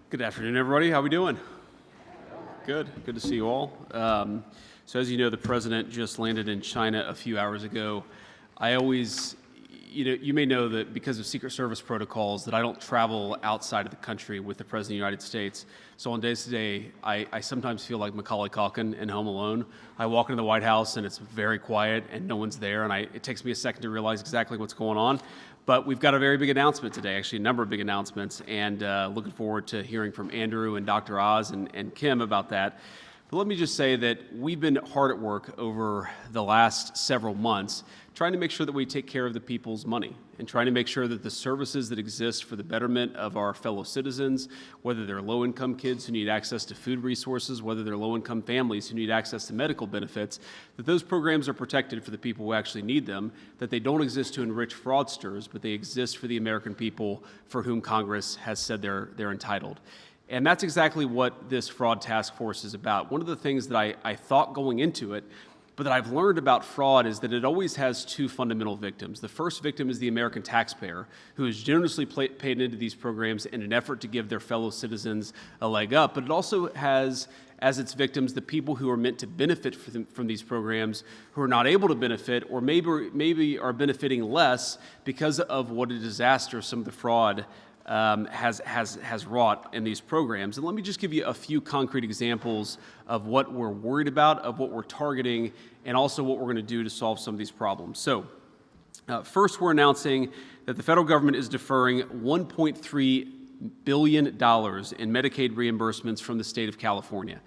Good afternoon, everybody. How we doing? Good. Good to see you all. So as you know, the president just landed in China a few hours ago. I always, you may know that because of Secret Service protocols that I don't travel outside of the country with the President of the United States. So on days today, I sometimes feel like Macaulay Culkin in Home Alone. I walk into the White House and it's very quiet and no one's there, and it takes me a second to realize exactly what's going on. But we've got a very big announcement today, actually a number of big announcements, and looking forward to hearing from Andrew and Dr. Oz and Kim about that. But let me just say that we've been hard at work over the last several months trying to make sure that we take care of the people's money and trying to make sure that the services that exist for the betterment of our fellow citizens, whether they're low-income kids who need access to food resources, whether they're low-income families who need access to medical benefits, that those programs are protected for the people who actually need them, that they don't exist to enrich fraudsters, but they exist for the American people for whom Congress has said they're entitled. And that's exactly what this fraud task force is about. One of the things that I thought going into it, but that I've learned about fraud, is that it always has two fundamental victims. The first victim is the American taxpayer, who is generously paid into these programs in an effort to give their fellow citizens a leg up. But it also has as its victims the people who are meant to benefit from these programs, who are not able to benefit, or maybe are benefiting less because of what a disaster some of the fraud has wrought in these programs. And let me just give you a few concrete examples of what we're worried about, of what we're targeting, and also what we're going to do to solve some of these problems. So first, we're announcing that the federal government is deferring $1.3 billion in Medicaid reimbursements from the state of California.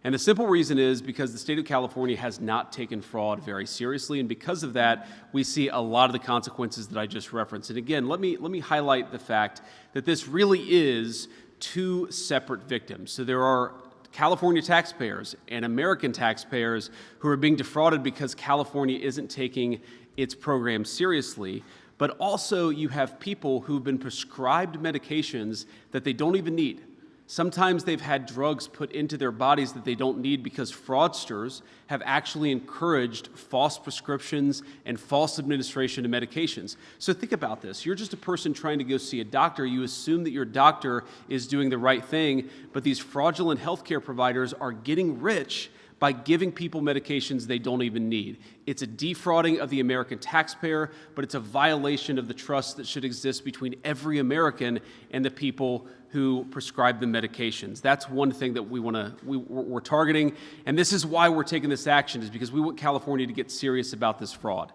And the simple reason is because the state of California has not taken fraud very seriously, and because of that, we see a lot of the consequences that I just referenced. And again, let me highlight the fact that this really is two separate victims. So there are California taxpayers and American taxpayers who are being defrauded because California isn't taking its program seriously. But also you have people who've been prescribed medications that they don't even need. Sometimes they've had drugs put into their bodies that they don't need because fraudsters have actually encouraged false prescriptions and false administration of medications. So think about this. You're just a person trying to go see a doctor. You assume that your doctor is doing the right thing, but these fraudulent healthcare providers are getting rich by giving people medications they don't even need. It's a defrauding of the American taxpayer, but it's a violation of the trust that should exist between every American and the people who prescribe the medications. That's one thing that we're targeting, and this is why we're taking this action, is because we want California to get serious about this fraud.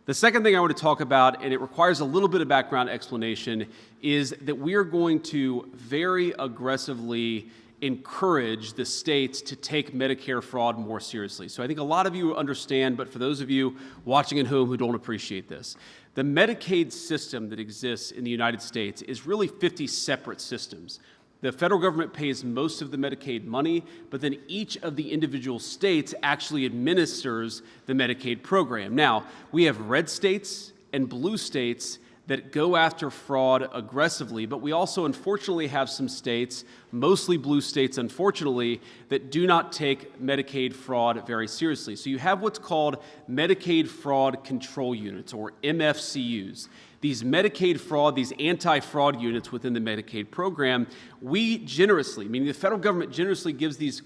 The second thing I want to talk about, and it requires a little bit of background explanation, is that we are going to very aggressively encourage the states to take Medicare fraud more seriously. So I think a lot of you understand, but for those of you watching at home who don't appreciate this, the Medicaid system that exists in the United States is really 50 separate systems. The federal government pays most of the Medicaid money, but then each of the individual states actually administers the Medicaid program. Now, we have red states and blue states that go after fraud aggressively, but we also unfortunately have some states, mostly blue states unfortunately, that do not take Medicaid fraud very seriously. So you have what's called Medicaid Fraud Control Units, or MFCUs. These Medicaid fraud, these anti-fraud units within the Medicaid program, we generously, meaning the federal government generously gives these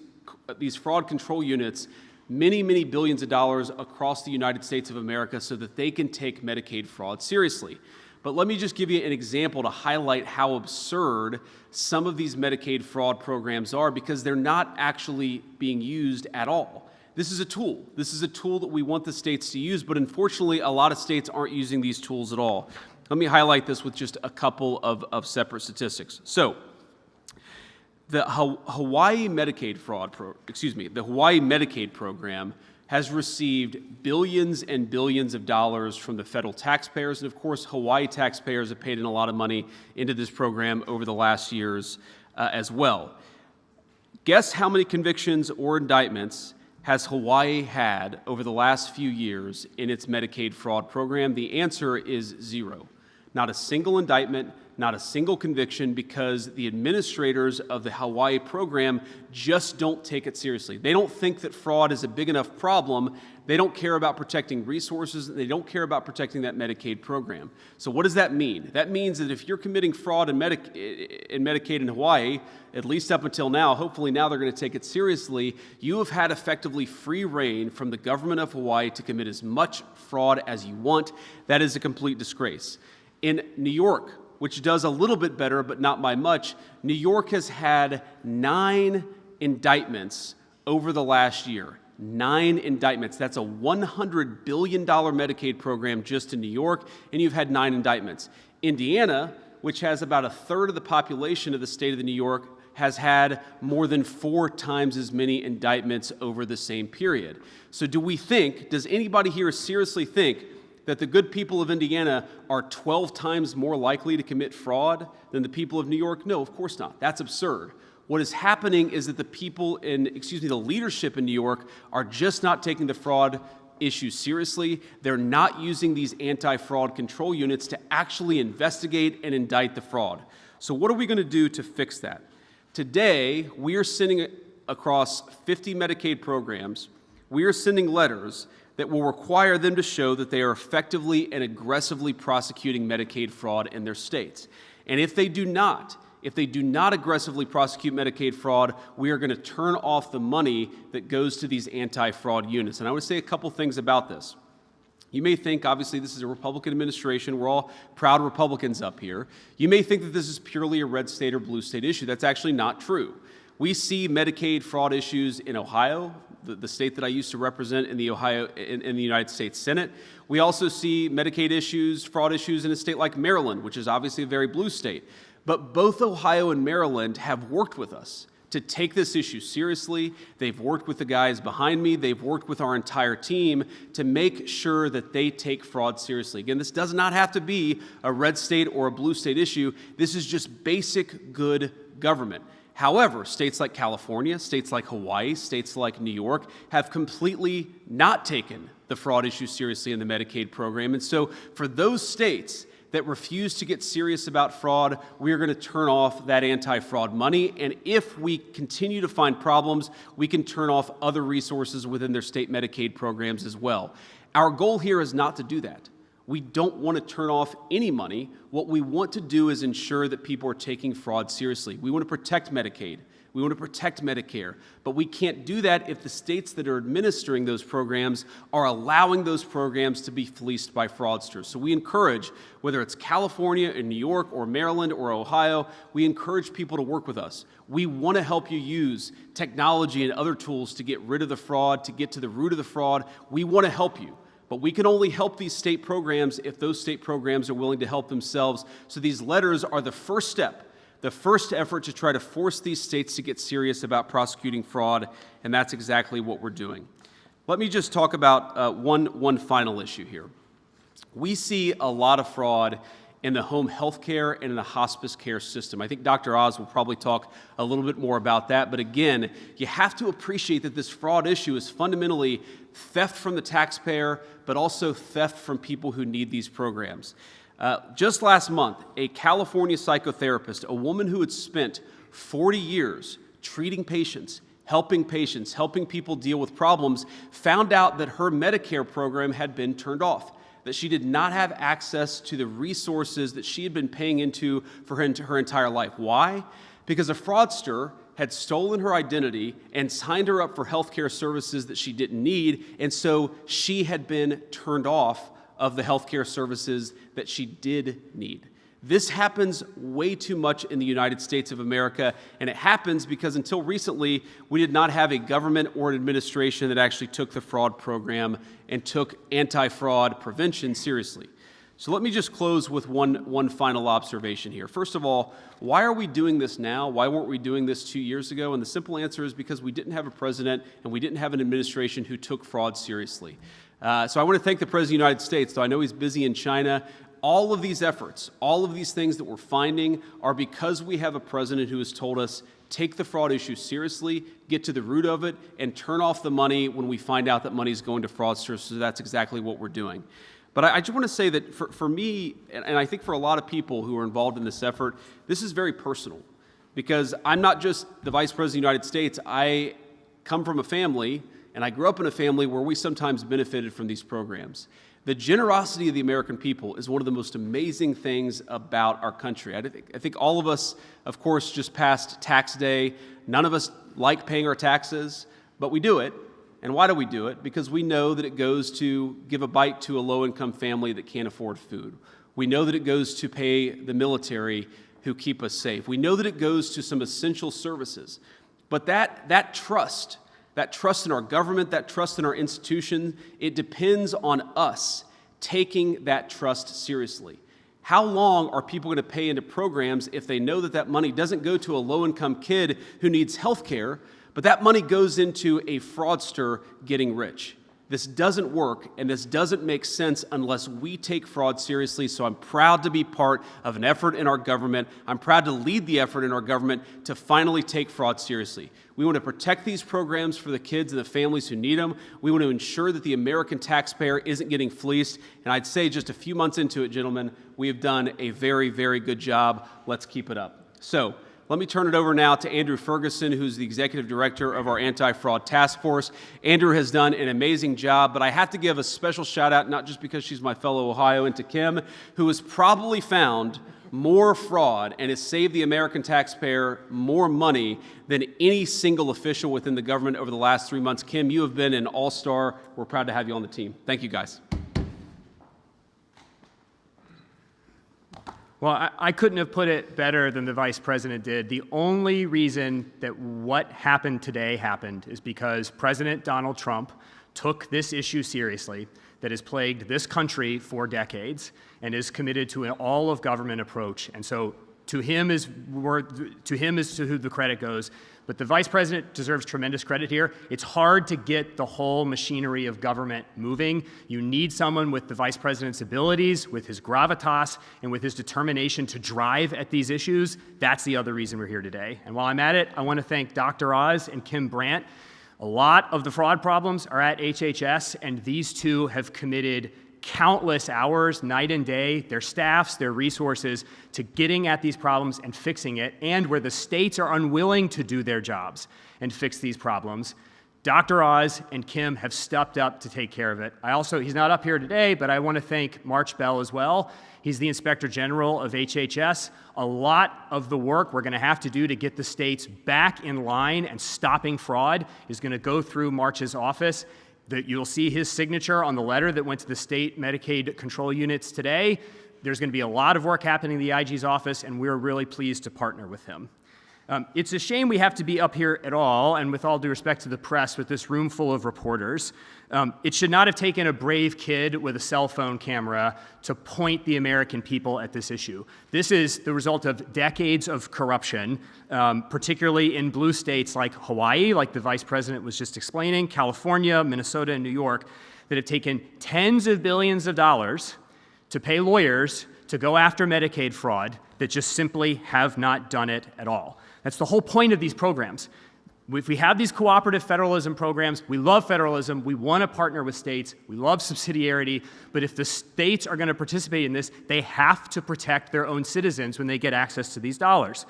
fraud control units many, many billions of dollars across the United States of America so that they can take Medicaid fraud seriously. But let me just give you an example to highlight how absurd some of these Medicaid fraud programs are, because they're not actually being used at all. This is a tool. This is a tool that we want the states to use, but unfortunately, a lot of states aren't using these tools at all. Let me highlight this with just a couple of separate statistics. So, the Hawaii Medicaid program has received billions and billions of dollars from the federal taxpayers, and of course, Hawaii taxpayers have paid in a lot of money into this program over the last years as well. Guess how many convictions or indictments has Hawaii had over the last few years in its Medicaid fraud program? The answer is 0. Not a single indictment, not a single conviction, because the administrators of the Hawaii program just don't take it seriously. They don't think that fraud is a big enough problem. They don't care about protecting resources. They don't care about protecting that Medicaid program. So what does that mean? That means that if you're committing fraud in Medicaid in Hawaii, at least up until now, hopefully now they're going to take it seriously, you have had effectively free reign from the government of Hawaii to commit as much fraud as you want. That is a complete disgrace. In New York, which does a little bit better, but not by much, New York has had 9 indictments over the last year. 9 indictments. That's a $100 billion Medicaid program just in New York, and you've had 9 indictments. Indiana, which has about a third of the population of the state of New York, has had more than 4 times as many indictments over the same period. So does anybody here seriously think that the good people of Indiana are 12 times more likely to commit fraud than the people of New York? No, of course not. That's absurd. What is happening is that the leadership in New York are just not taking the fraud issue seriously. They're not using these anti-fraud control units to actually investigate and indict the fraud. So what are we going to do to fix that? Today, we are sending across 50 Medicaid programs, we are sending letters that will require them to show that they are effectively and aggressively prosecuting Medicaid fraud in their states. And if they do not aggressively prosecute Medicaid fraud, we are going to turn off the money that goes to these anti-fraud units. And I want to say a couple things about this. You may think, obviously, this is a Republican administration. We're all proud Republicans up here. You may think that this is purely a red state or blue state issue. That's actually not true. We see Medicaid fraud issues in Ohio, the state that I used to represent in the United States Senate. We also see Medicaid fraud issues in a state like Maryland, which is obviously a very blue state. But both Ohio and Maryland have worked with us to take this issue seriously. They've worked with the guys behind me. They've worked with our entire team to make sure that they take fraud seriously. Again, this does not have to be a red state or a blue state issue. This is just basic good government. However, states like California, states like Hawaii, states like New York have completely not taken the fraud issue seriously in the Medicaid program. And so for those states that refuse to get serious about fraud, we are going to turn off that anti-fraud money. And if we continue to find problems, we can turn off other resources within their state Medicaid programs as well. Our goal here is not to do that. We don't want to turn off any money. What we want to do is ensure that people are taking fraud seriously. We want to protect Medicaid. We want to protect Medicare. But we can't do that if the states that are administering those programs are allowing those programs to be fleeced by fraudsters. So we encourage, whether it's California or New York or Maryland or Ohio, we encourage people to work with us. We want to help you use technology and other tools to get rid of the fraud, to get to the root of the fraud. We want to help you. But we can only help these state programs if those state programs are willing to help themselves. So these letters are the first step, the first effort to try to force these states to get serious about prosecuting fraud, and that's exactly what we're doing. Let me just talk about one final issue here. We see a lot of fraud in the home health care and in the hospice care system. I think Dr. Oz will probably talk a little bit more about that, but again, you have to appreciate that this fraud issue is fundamentally theft from the taxpayer, but also theft from people who need these programs. Just last month, a California psychotherapist, a woman who had spent 40 years treating patients, helping people deal with problems, found out that her Medicare program had been turned off, that she did not have access to the resources that she had been paying into for her entire life. Why? Because a fraudster had stolen her identity and signed her up for health care services that she didn't need, and so she had been turned off of the health care services that she did need. This happens way too much in the United States of America, and it happens because until recently, we did not have a government or an administration that actually took the fraud program and took anti-fraud prevention seriously. So let me just close with one final observation here. First of all, why are we doing this now? Why weren't we doing this 2 years ago? And the simple answer is because we didn't have a president and we didn't have an administration who took fraud seriously. So I want to thank the President of the United States, though I know he's busy in China. All of these efforts, all of these things that we're finding are because we have a president who has told us, take the fraud issue seriously, get to the root of it, and turn off the money when we find out that money is going to fraudsters. So that's exactly what we're doing. But I just want to say that for me, and I think for a lot of people who are involved in this effort, this is very personal. Because I'm not just the Vice President of the United States. I come from a family, and I grew up in a family where we sometimes benefited from these programs. The generosity of the American people is one of the most amazing things about our country. I think all of us, of course, just passed tax day. None of us like paying our taxes, but we do it. And why do we do it? Because we know that it goes to give a bite to a low-income family that can't afford food. We know that it goes to pay the military who keep us safe. We know that it goes to some essential services. But that trust in our government, that trust in our institution, it depends on us taking that trust seriously. How long are people going to pay into programs if they know that that money doesn't go to a low-income kid who needs health care, but that money goes into a fraudster getting rich? This doesn't work, and this doesn't make sense unless we take fraud seriously. So I'm proud to be part of an effort in our government. I'm proud to lead the effort in our government to finally take fraud seriously. We want to protect these programs for the kids and the families who need them. We want to ensure that the American taxpayer isn't getting fleeced. And I'd say just a few months into it, gentlemen, we have done a very, very good job. Let's keep it up. So let me turn it over now to Andrew Ferguson, who's the Executive Director of our Anti-Fraud Task Force. Andrew has done an amazing job, but I have to give a special shout out, not just because she's my fellow Ohioan, to Kim, who has probably found more fraud and has saved the American taxpayer more money than any single official within the government over the last 3 months. Kim, you have been an all-star. We're proud to have you on the team. Thank you, guys. Well, I couldn't have put it better than the Vice President did. The only reason that what happened today happened is because President Donald Trump took this issue seriously that has plagued this country for decades and is committed to an all-of-government approach. And so to him is to who the credit goes. But the Vice President deserves tremendous credit here. It's hard to get the whole machinery of government moving. You need someone with the Vice President's abilities, with his gravitas, and with his determination to drive at these issues. That's the other reason we're here today. And while I'm at it, I want to thank Dr. Oz and Kim Brandt. A lot of the fraud problems are at HHS, and these two have committed countless hours, night and day, their staffs, their resources, to getting at these problems and fixing it, and where the states are unwilling to do their jobs and fix these problems, Dr. Oz and Kim have stepped up to take care of it. He's not up here today, but I want to thank March Bell as well. He's the Inspector General of HHS. A lot of the work we're going to have to do to get the states back in line and stopping fraud is going to go through March's office. You'll see his signature on the letter that went to the state Medicaid control units today. There's going to be a lot of work happening in the IG's office, and we're really pleased to partner with him. It's a shame we have to be up here at all, and with all due respect to the press, with this room full of reporters. It should not have taken a brave kid with a cell phone camera to point the American people at this issue. This is the result of decades of corruption, particularly in blue states like Hawaii, like the Vice President was just explaining, California, Minnesota, and New York, that have taken tens of billions of dollars to pay lawyers to go after Medicaid fraud that just simply have not done it at all. That's the whole point of these programs. If we have these cooperative federalism programs, we love federalism, we want to partner with states, we love subsidiarity, but if the states are going to participate in this, they have to protect their own citizens when they get access to these dollars.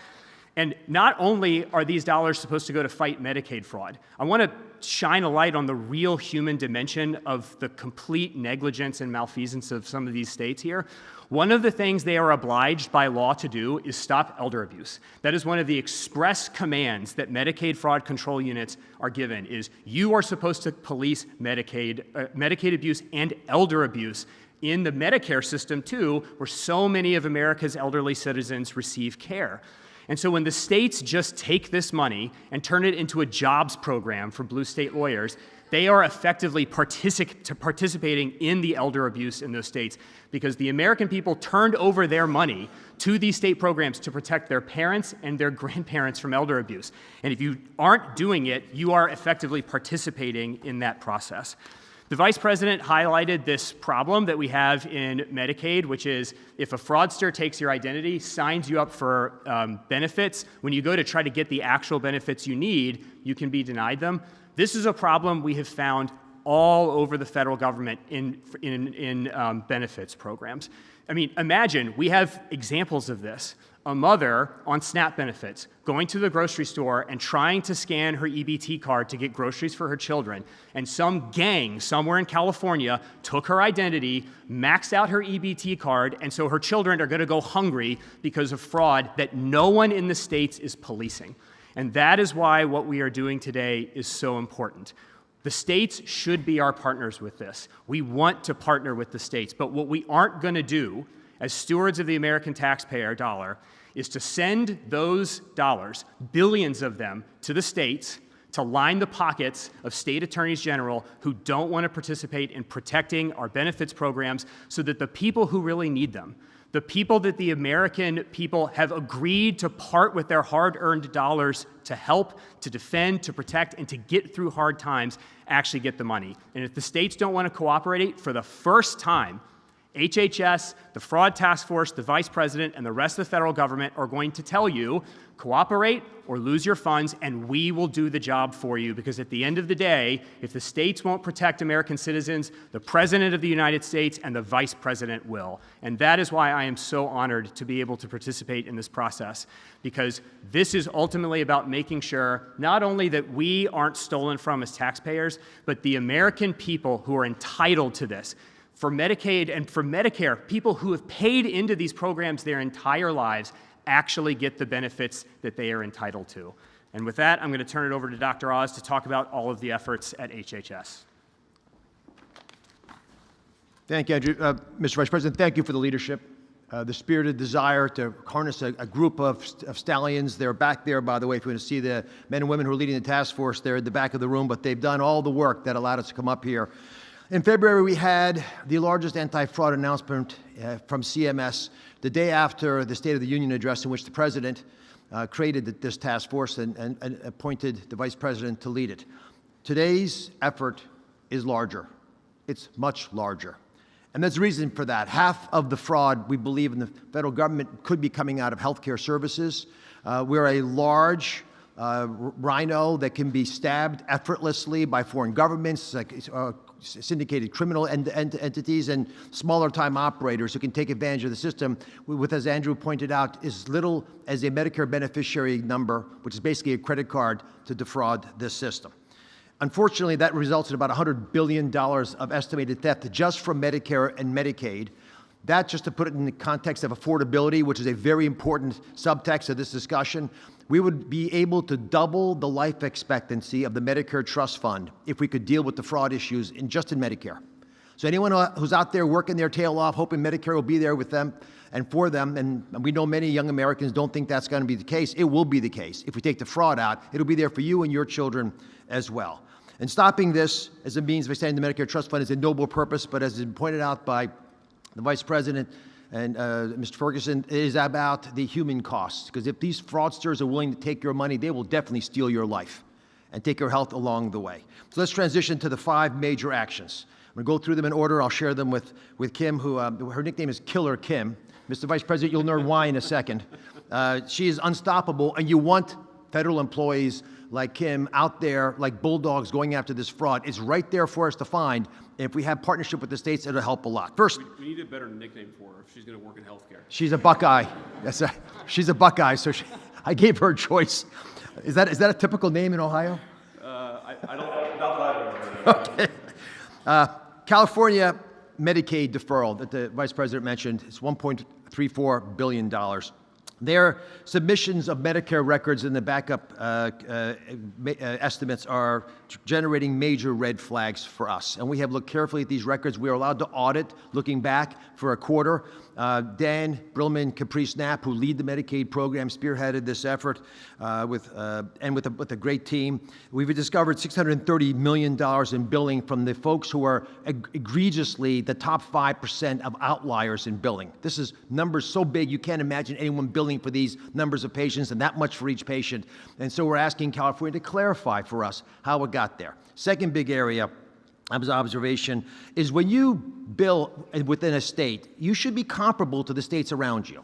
And not only are these dollars supposed to go to fight Medicaid fraud, I want to shine a light on the real human dimension of the complete negligence and malfeasance of some of these states here. One of the things they are obliged by law to do is stop elder abuse. That is one of the express commands that Medicaid fraud control units are given, is you are supposed to police Medicaid abuse and elder abuse in the Medicare system too, where so many of America's elderly citizens receive care. And so when the states just take this money and turn it into a jobs program for blue state lawyers, they are effectively participating in the elder abuse in those states, because the American people turned over their money to these state programs to protect their parents and their grandparents from elder abuse. And if you aren't doing it, you are effectively participating in that process. The Vice President highlighted this problem that we have in Medicaid, which is if a fraudster takes your identity, signs you up for benefits, when you go to try to get the actual benefits you need, you can be denied them. This is a problem we have found all over the federal government in benefits programs. I mean, imagine, we have examples of this. A mother on SNAP benefits going to the grocery store and trying to scan her EBT card to get groceries for her children, and some gang somewhere in California took her identity, maxed out her EBT card, and so her children are going to go hungry because of fraud that no one in the states is policing. And that is why what we are doing today is so important. The states should be our partners with this. We want to partner with the states, but what we aren't going to do as stewards of the American taxpayer dollar is to send those dollars, billions of them, to the states to line the pockets of state attorneys general who don't want to participate in protecting our benefits programs so that the people who really need them, the people that the American people have agreed to part with their hard-earned dollars to help, to defend, to protect, and to get through hard times, actually get the money. And if the states don't want to cooperate, for the first time, HHS, the Fraud Task Force, the Vice President, and the rest of the federal government are going to tell you, cooperate or lose your funds, and we will do the job for you. Because at the end of the day, if the states won't protect American citizens, the President of the United States and the Vice President will. And that is why I am so honored to be able to participate in this process. Because this is ultimately about making sure not only that we aren't stolen from as taxpayers, but the American people who are entitled to this. For Medicaid and for Medicare, people who have paid into these programs their entire lives actually get the benefits that they are entitled to. And with that, I'm going to turn it over to Dr. Oz to talk about all of the efforts at HHS. Thank you, Andrew. Mr. Vice President, thank you for the leadership, the spirited desire to harness a group of stallions. They're back there, by the way, if you want to see the men and women who are leading the task force. They're at the back of the room, but they've done all the work that allowed us to come up here. In February, we had the largest anti-fraud announcement from CMS the day after the State of the Union address, in which the President created this task force and appointed the Vice President to lead it. Today's effort is larger. It's much larger. And there's a reason for that. Half of the fraud, we believe, in the federal government could be coming out of healthcare services. We're a large rhino that can be stabbed effortlessly by foreign governments, like syndicated criminal entities, and smaller time operators who can take advantage of the system with, as Andrew pointed out, as little as a Medicare beneficiary number, which is basically a credit card, to defraud this system. Unfortunately, that results in about $100 billion of estimated theft just from Medicare and Medicaid. That, just to put it in the context of affordability, which is a very important subtext of this discussion, we would be able to double the life expectancy of the Medicare Trust Fund if we could deal with the fraud issues just in Medicare. So anyone who's out there working their tail off, hoping Medicare will be there with them and for them, and we know many young Americans don't think that's going to be the case, it will be the case. If we take the fraud out, it'll be there for you and your children as well. And stopping this as a means of extending the Medicare Trust Fund is a noble purpose, but as has been pointed out by the Vice President and Mr. Ferguson, it is about the human costs. Because if these fraudsters are willing to take your money, they will definitely steal your life and take your health along the way. So let's transition to the 5 major actions. I'm going to go through them in order. I'll share them with Kim, who her nickname is Killer Kim. Mr. Vice President, you'll learn why in a second. She is unstoppable, and you want federal employees like Kim out there like bulldogs going after this fraud. It's right there for us to find. And if we have partnership with the states, it'll help a lot. First, we need a better nickname for her if she's going to work in healthcare. She's a Buckeye. She's a Buckeye, so I gave her a choice. Is that a typical name in Ohio? I don't, not that Okay. California Medicaid deferral that the Vice President mentioned is $1.34 billion. Their submissions of Medicare records in the backup estimates are generating major red flags for us. And we have looked carefully at these records. We are allowed to audit, looking back for a quarter. Dan Brillman, Capri Snap, who lead the Medicaid program, spearheaded this effort with a great team. We've discovered $630 million in billing from the folks who are egregiously the top 5% of outliers in billing. This is numbers so big you can't imagine anyone billing for these numbers of patients and that much for each patient. And so we're asking California to clarify for us how it got there. Second big area of observation is when you bill within a state, you should be comparable to the states around you.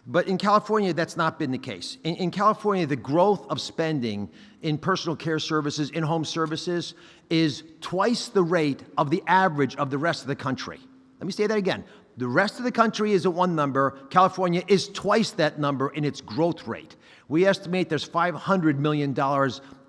But in California, that's not been the case. In California, the growth of spending in personal care services, in-home services, is twice the rate of the average of the rest of the country. Let me say that again. The rest of the country is at one number. California is twice that number in its growth rate. We estimate there's $500 million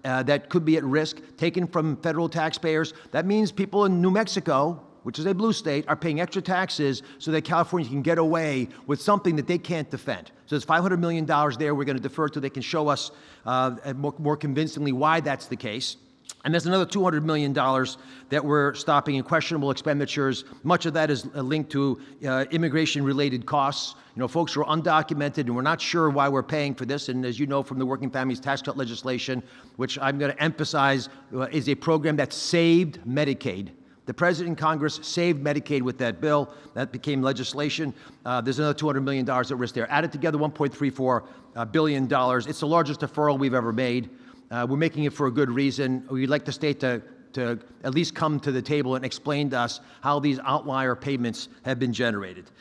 that could be at risk, taken from federal taxpayers. That means people in New Mexico, which is a blue state, are paying extra taxes so that California can get away with something that they can't defend. So there's $500 million there we're going to defer till they can show us more convincingly why that's the case. And there's another $200 million that we're stopping in questionable expenditures. Much of that is linked to immigration-related costs. You know, folks who are undocumented, and we're not sure why we're paying for this. And as you know from the Working Families Tax Cut legislation, which I'm going to emphasize is a program that saved Medicaid. The President and Congress saved Medicaid with that bill. That became legislation. There's another $200 million at risk there. Added together, $1.34 billion. It's the largest deferral we've ever made. We're making it for a good reason. We'd like the state to at least come to the table and explain to us how these outlier payments have been generated.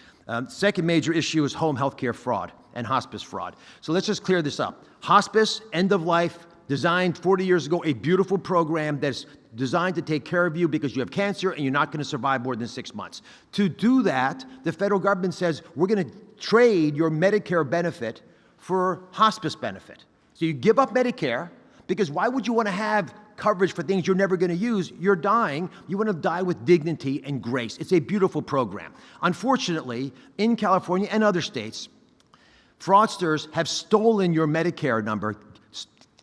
Second major issue is home health care fraud and hospice fraud. So let's just clear this up. Hospice, end of life, designed 40 years ago, a beautiful program that's designed to take care of you because you have cancer and you're not going to survive more than 6 months. To do that, the federal government says, we're going to trade your Medicare benefit for hospice benefit. So you give up Medicare, because why would you want to have coverage for things you're never going to use? You're dying. You want to die with dignity and grace. It's a beautiful program. Unfortunately, in California and other states, fraudsters have stolen your Medicare number,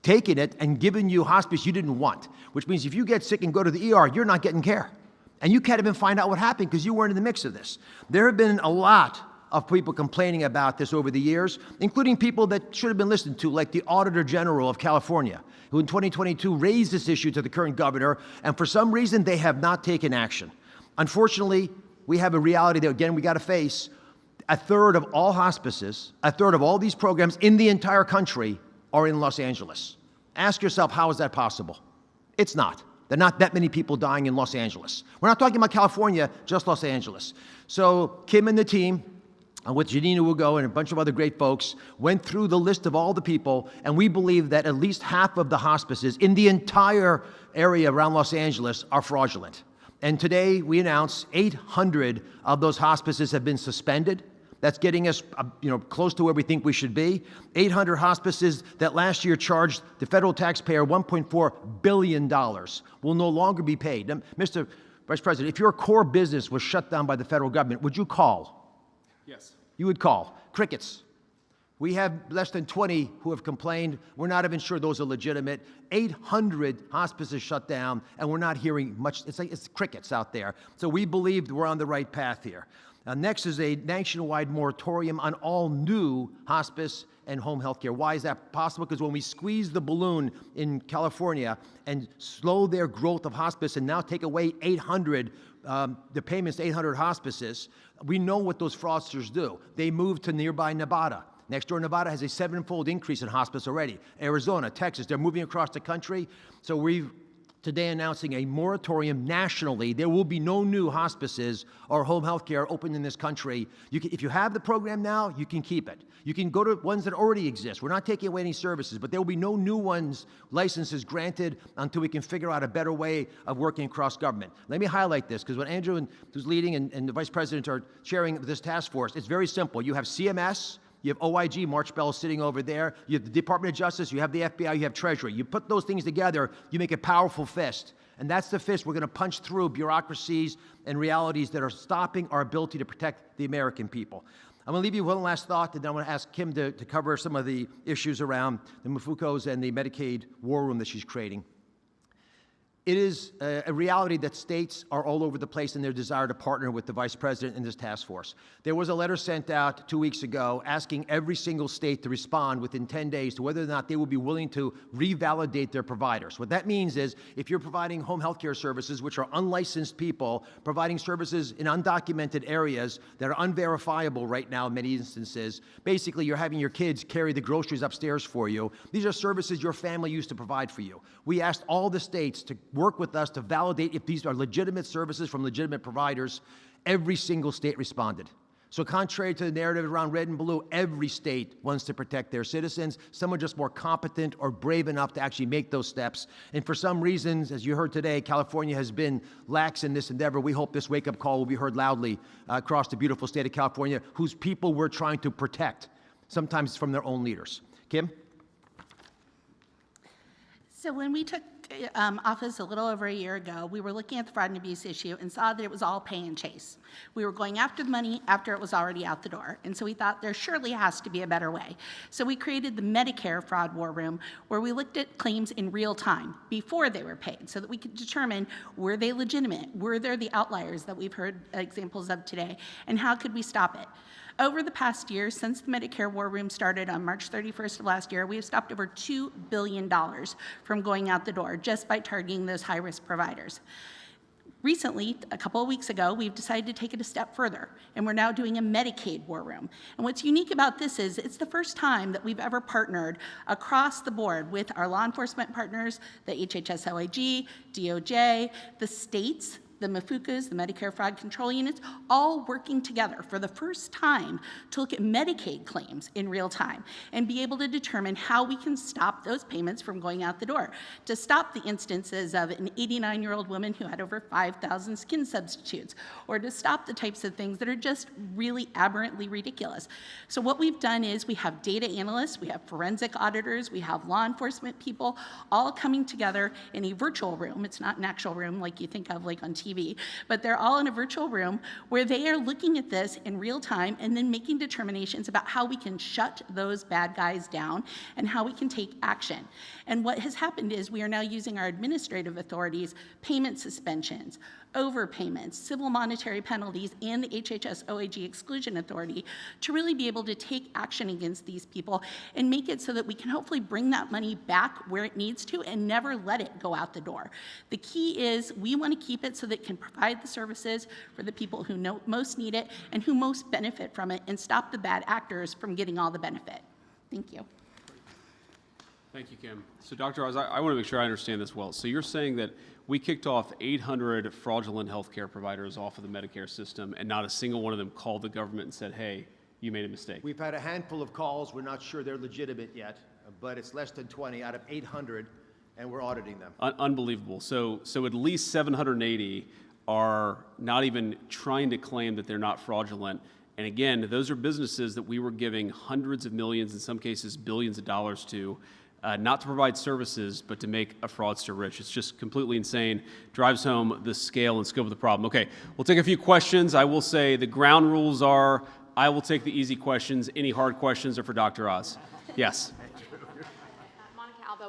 taken it, and given you hospice you didn't want, which means if you get sick and go to the ER, you're not getting care. And you can't even find out what happened because you weren't in the mix of this. There have been a lot of people complaining about this over the years, including people that should have been listened to, like the Auditor General of California, who in 2022 raised this issue to the current governor, and for some reason they have not taken action. Unfortunately, we have a reality that, again, we got to face. A third of all hospices, a third of all these programs in the entire country are in Los Angeles. Ask yourself, how is that possible? It's not. There are not that many people dying in Los Angeles. We're not talking about California, just Los Angeles. So Kim and the team, with Janina Ugo and a bunch of other great folks, went through the list of all the people, and we believe that at least half of the hospices in the entire area around Los Angeles are fraudulent. And today we announced 800 of those hospices have been suspended. That's getting us close to where we think we should be. 800 hospices that last year charged the federal taxpayer $1.4 billion will no longer be paid. Now, Mr. Vice President, if your core business was shut down by the federal government, would you call? Yes. You would call. Crickets. We have less than 20 who have complained. We're not even sure those are legitimate. 800 hospices shut down, and we're not hearing much. It's crickets out there. So we believe we're on the right path here. Next is a nationwide moratorium on all new hospice and home health care. Why is that possible? Because when we squeeze the balloon in California and slow their growth of hospice and now take away 800 the payments to 800 hospices, we know what those fraudsters do. They move to nearby Nevada. Next door, Nevada has a 7-fold increase in hospice already. Arizona, Texas, they're moving across the country. So we've today announcing a moratorium nationally. There will be no new hospices or home health care open in this country. If you have the program now, you can keep it. You can go to ones that already exist. We're not taking away any services, but there will be no new ones, licenses granted until we can figure out a better way of working across government. Let me highlight this, because when Andrew, who's leading, and the Vice President are chairing this task force, it's very simple. You have CMS, you have OIG, March Bell sitting over there. You have the Department of Justice, you have the FBI, you have Treasury. You put those things together, you make a powerful fist. And that's the fist we're going to punch through bureaucracies and realities that are stopping our ability to protect the American people. I'm going to leave you one last thought, and then I'm going to ask Kim to cover some of the issues around the Mufukos and the Medicaid war room that she's creating. It is a reality that states are all over the place in their desire to partner with the Vice President in this task force. There was a letter sent out 2 weeks ago asking every single state to respond within 10 days to whether or not they will be willing to revalidate their providers. What that means is if you're providing home health care services, which are unlicensed people, providing services in undocumented areas that are unverifiable right now in many instances, basically you're having your kids carry the groceries upstairs for you. These are services your family used to provide for you. We asked all the states to work with us to validate if these are legitimate services from legitimate providers. Every single state responded. So contrary to the narrative around red and blue, every state wants to protect their citizens. Some are just more competent or brave enough to actually make those steps. And for some reasons, as you heard today, California has been lax in this endeavor. We hope this wake-up call will be heard loudly across the beautiful state of California, whose people we're trying to protect, sometimes from their own leaders. Kim? So when we took office a little over a year ago, we were looking at the fraud and abuse issue and saw that it was all pay and chase. We were going after the money after it was already out the door. And so we thought there surely has to be a better way. So we created the Medicare fraud war room, where we looked at claims in real time before they were paid, so that we could determine, were they legitimate? Were there the outliers that we've heard examples of today? And how could we stop it? Over the past year, since the Medicare War Room started on March 31st of last year, we have stopped over $2 billion from going out the door just by targeting those high-risk providers. Recently, a couple of weeks ago, we've decided to take it a step further, and we're now doing a Medicaid war room. And what's unique about this is it's the first time that we've ever partnered across the board with our law enforcement partners, the HHS-OIG, DOJ, the states, the MFUCAs, the Medicare Fraud Control Units, all working together for the first time to look at Medicaid claims in real time and be able to determine how we can stop those payments from going out the door, to stop the instances of an 89-year-old woman who had over 5,000 skin substitutes, or to stop the types of things that are just really aberrantly ridiculous. So what we've done is we have data analysts, we have forensic auditors, we have law enforcement people, all coming together in a virtual room. It's not an actual room like you think of like on TV, but they're all in a virtual room where they are looking at this in real time and then making determinations about how we can shut those bad guys down and how we can take action. And what has happened is we are now using our administrative authorities, payment suspensions, overpayments, civil monetary penalties, and the HHS-OIG exclusion authority to really be able to take action against these people and make it so that we can hopefully bring that money back where it needs to and never let it go out the door. The key is we want to keep it so that it can provide the services for the people who most need it and who most benefit from it, and stop the bad actors from getting all the benefit. Thank you. Thank you, Kim. So, Dr. Oz, I want to make sure I understand this well. So you're saying that we kicked off 800 fraudulent healthcare providers off of the Medicare system, and not a single one of them called the government and said, hey, you made a mistake? We've had a handful of calls. We're not sure they're legitimate yet, but it's less than 20 out of 800, and we're auditing them. Unbelievable. So at least 780 are not even trying to claim that they're not fraudulent. And again, those are businesses that we were giving hundreds of millions, in some cases billions of dollars to, not to provide services, but to make a fraudster rich. It's just completely insane. Drives home the scale and scope of the problem. Okay, we'll take a few questions. I will say the ground rules are, I will take the easy questions. Any hard questions are for Dr. Oz. Yes.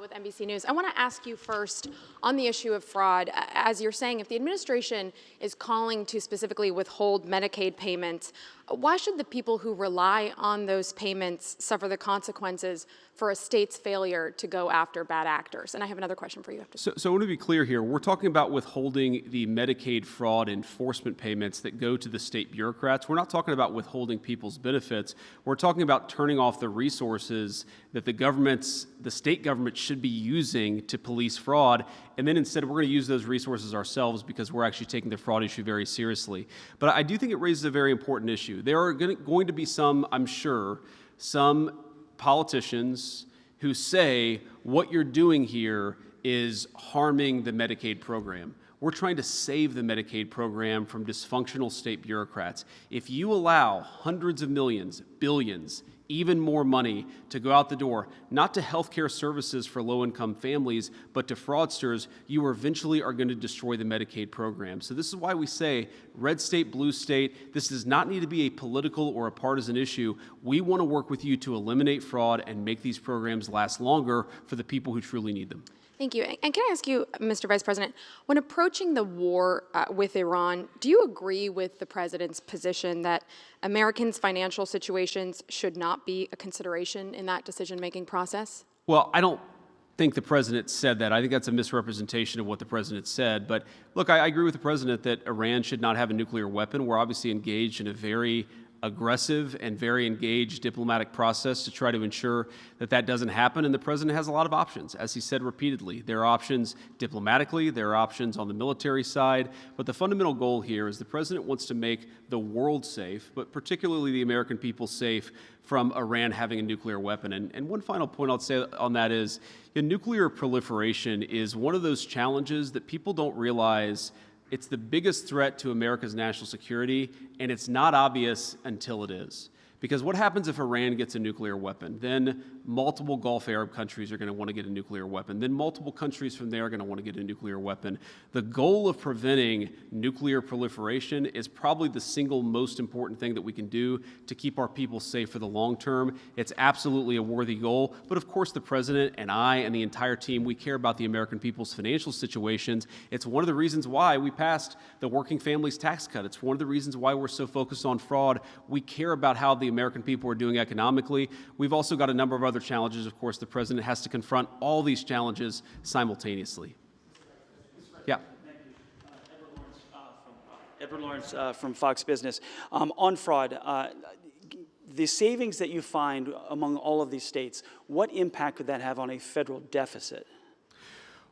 With NBC News. I want to ask you first on the issue of fraud. As you're saying, if the administration is calling to specifically withhold Medicaid payments, why should the people who rely on those payments suffer the consequences for a state's failure to go after bad actors? And I have another question for you after. So I want to be clear here. We're talking about withholding the Medicaid fraud enforcement payments that go to the state bureaucrats. We're not talking about withholding people's benefits. We're talking about turning off the resources that the state government should be using to police fraud. And then instead, we're going to use those resources ourselves because we're actually taking the fraud issue very seriously. But I do think it raises a very important issue. There are going to be some, I'm sure, some politicians who say what you're doing here is harming the Medicaid program. We're trying to save the Medicaid program from dysfunctional state bureaucrats. If you allow hundreds of millions, billions, even more money to go out the door, not to healthcare services for low-income families, but to fraudsters, you eventually are going to destroy the Medicaid program. So this is why we say red state, blue state, this does not need to be a political or a partisan issue. We want to work with you to eliminate fraud and make these programs last longer for the people who truly need them. Thank you. And can I ask you, Mr. Vice President, when approaching the war with Iran, do you agree with the president's position that Americans' financial situations should not be a consideration in that decision-making process? Well, I don't think the president said that. I think that's a misrepresentation of what the president said. But look, I agree with the president that Iran should not have a nuclear weapon. We're obviously engaged in a very aggressive and very engaged diplomatic process to try to ensure that that doesn't happen. And the president has a lot of options, as he said repeatedly. There are options diplomatically, there are options on the military side, but the fundamental goal here is the president wants to make the world safe, but particularly the American people safe from Iran having a nuclear weapon. And one final point I'll say on that is, nuclear proliferation is one of those challenges that people don't realize. It's the biggest threat to America's national security, and it's not obvious until it is. Because what happens if Iran gets a nuclear weapon? Then multiple Gulf Arab countries are going to want to get a nuclear weapon. Then multiple countries from there are going to want to get a nuclear weapon. The goal of preventing nuclear proliferation is probably the single most important thing that we can do to keep our people safe for the long term. It's absolutely a worthy goal. But of course, the president and I and the entire team, we care about the American people's financial situations. It's one of the reasons why we passed the Working Families Tax Cut. It's one of the reasons why we're so focused on fraud. We care about how the American people are doing economically. We've also got a number of other challenges. Of course, the president has to confront all these challenges simultaneously. Yeah. Edward Lawrence from Fox Business. On fraud, the savings that you find among all of these states, what impact could that have on a federal deficit?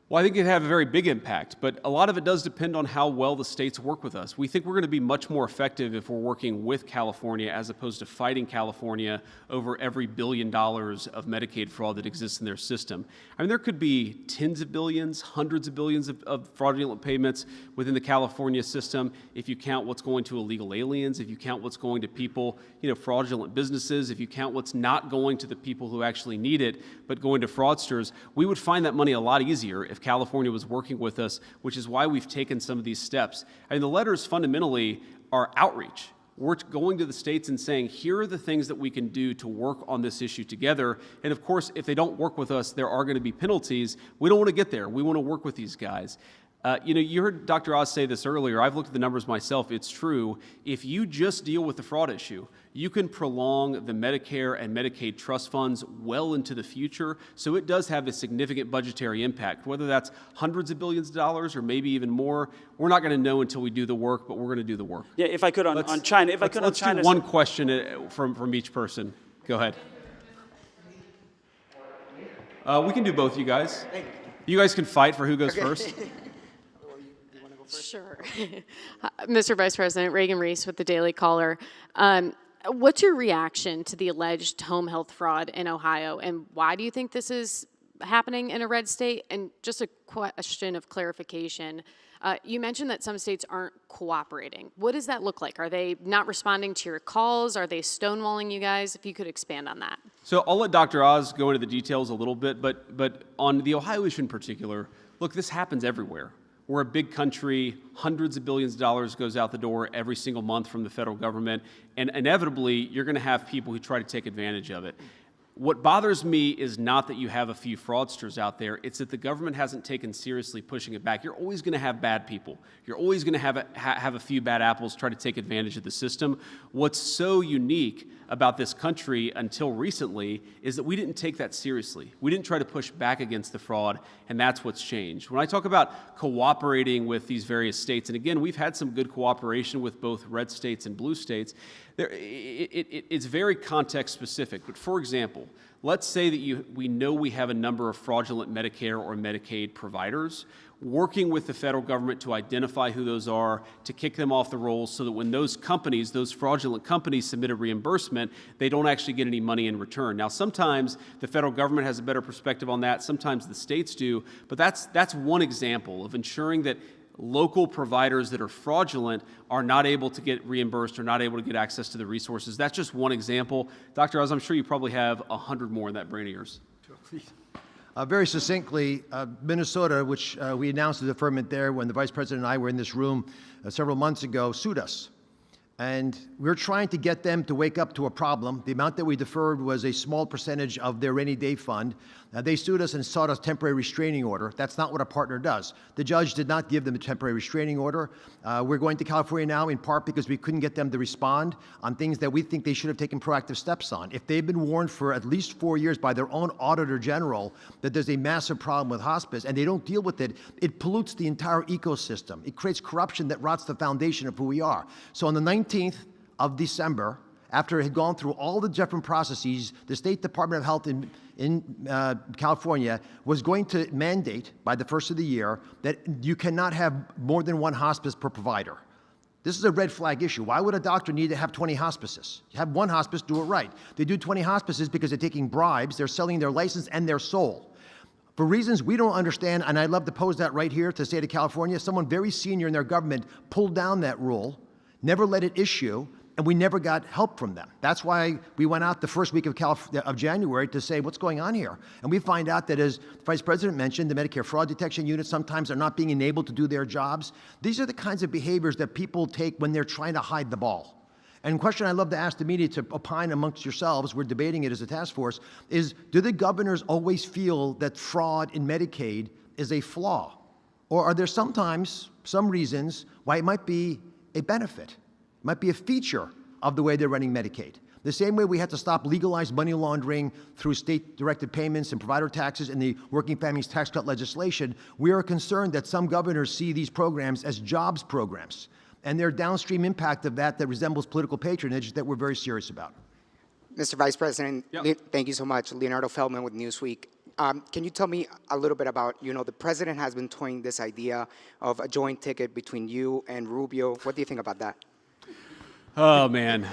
Well, I think it'd have a very big impact, but a lot of it does depend on how well the states work with us. We think we're going to be much more effective if we're working with California as opposed to fighting California over every $1 billion of Medicaid fraud that exists in their system. I mean, there could be tens of billions, hundreds of billions of fraudulent payments within the California system if you count what's going to illegal aliens, if you count what's going to people, fraudulent businesses, if you count what's not going to the people who actually need it, but going to fraudsters. We would find that money a lot easier if California was working with us, which is why we've taken some of these steps. I mean, the letters fundamentally are outreach. We're going to the states and saying, here are the things that we can do to work on this issue together. And of course, if they don't work with us, there are going to be penalties. We don't want to get there. We want to work with these guys. You heard Dr. Oz say this earlier. I've looked at the numbers myself. It's true. If you just deal with the fraud issue, you can prolong the Medicare and Medicaid trust funds well into the future. So it does have a significant budgetary impact, whether that's hundreds of billions of dollars or maybe even more. We're not going to know until we do the work, but we're going to do the work. Yeah, if I could on China. Let's do one question from each person. Go ahead. We can do both, you guys. You guys can fight for who goes first. Sure. Mr. Vice President, Reagan Reese with the Daily Caller. What's your reaction to the alleged home health fraud in Ohio, and why do you think this is happening in a red state? And just a question of clarification. You mentioned that some states aren't cooperating. What does that look like? Are they not responding to your calls? Are they stonewalling you guys? If you could expand on that. So I'll let Dr. Oz go into the details a little bit, but on the Ohio issue in particular, look, this happens everywhere. We're a big country, hundreds of billions of dollars goes out the door every single month from the federal government, and inevitably you're going to have people who try to take advantage of it. What bothers me is not that you have a few fraudsters out there, it's that the government hasn't taken seriously pushing it back. You're always going to have bad people. You're always going to have a few bad apples try to take advantage of the system. What's so unique about this country until recently is that we didn't take that seriously. We didn't try to push back against the fraud, and that's what's changed. When I talk about cooperating with these various states, and again, we've had some good cooperation with both red states and blue states, it's very context specific. But for example, let's say that we know we have a number of fraudulent Medicare or Medicaid providers. Working with the federal government to identify who those are, to kick them off the rolls so that when those companies, those fraudulent companies submit a reimbursement, they don't actually get any money in return. Now, sometimes the federal government has a better perspective on that, sometimes the states do, but that's one example of ensuring that local providers that are fraudulent are not able to get reimbursed or not able to get access to the resources. That's just one example. Dr. Oz, I'm sure you probably have 100 more in that brain of yours. Very succinctly, Minnesota, which we announced the deferment there when the Vice President and I were in this room several months ago, sued us. And we're trying to get them to wake up to a problem. The amount that we deferred was a small percentage of their rainy day fund. They sued us and sought a temporary restraining order. That's not what a partner does. The judge did not give them a temporary restraining order. We're going to California now in part because we couldn't get them to respond on things that we think they should have taken proactive steps on. If they've been warned for at least 4 years by their own auditor general that there's a massive problem with hospice and they don't deal with it, it pollutes the entire ecosystem. It creates corruption that rots the foundation of who we are. So on the 19th of December, after it had gone through all the different processes, the State Department of Health in California was going to mandate by the first of the year that you cannot have more than one hospice per provider. This is a red flag issue. Why would a doctor need to have 20 hospices? You have one hospice, do it right. They do 20 hospices because they're taking bribes, they're selling their license and their soul. For reasons we don't understand, and I'd love to pose that right here to the state of California, someone very senior in their government pulled down that rule, never let it issue, and we never got help from them. That's why we went out the first week of January to say, what's going on here? And we find out that, as the Vice President mentioned, the Medicare fraud detection units sometimes are not being enabled to do their jobs. These are the kinds of behaviors that people take when they're trying to hide the ball. And the question I'd love to ask the media to opine amongst yourselves, we're debating it as a task force, is do the governors always feel that fraud in Medicaid is a flaw? Or are there sometimes some reasons why it might be a benefit? It might be a feature of the way they're running Medicaid. The same way we had to stop legalized money laundering through state-directed payments and provider taxes in the Working Families Tax Cut legislation, we are concerned that some governors see these programs as jobs programs. And there are downstream impact of that resembles political patronage that we're very serious about. Mr. Vice President, Yep. Thank you so much. Leonardo Feldman with Newsweek. Can you tell me a little bit about, the president has been toying this idea of a joint ticket between you and Rubio. What do you think about that? Oh, man.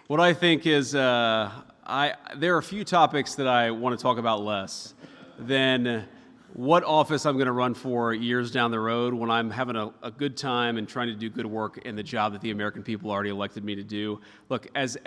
What I think is there are a few topics that I want to talk about less than what office I'm going to run for years down the road when I'm having a good time and trying to do good work in the job that the American people already elected me to do. Look, as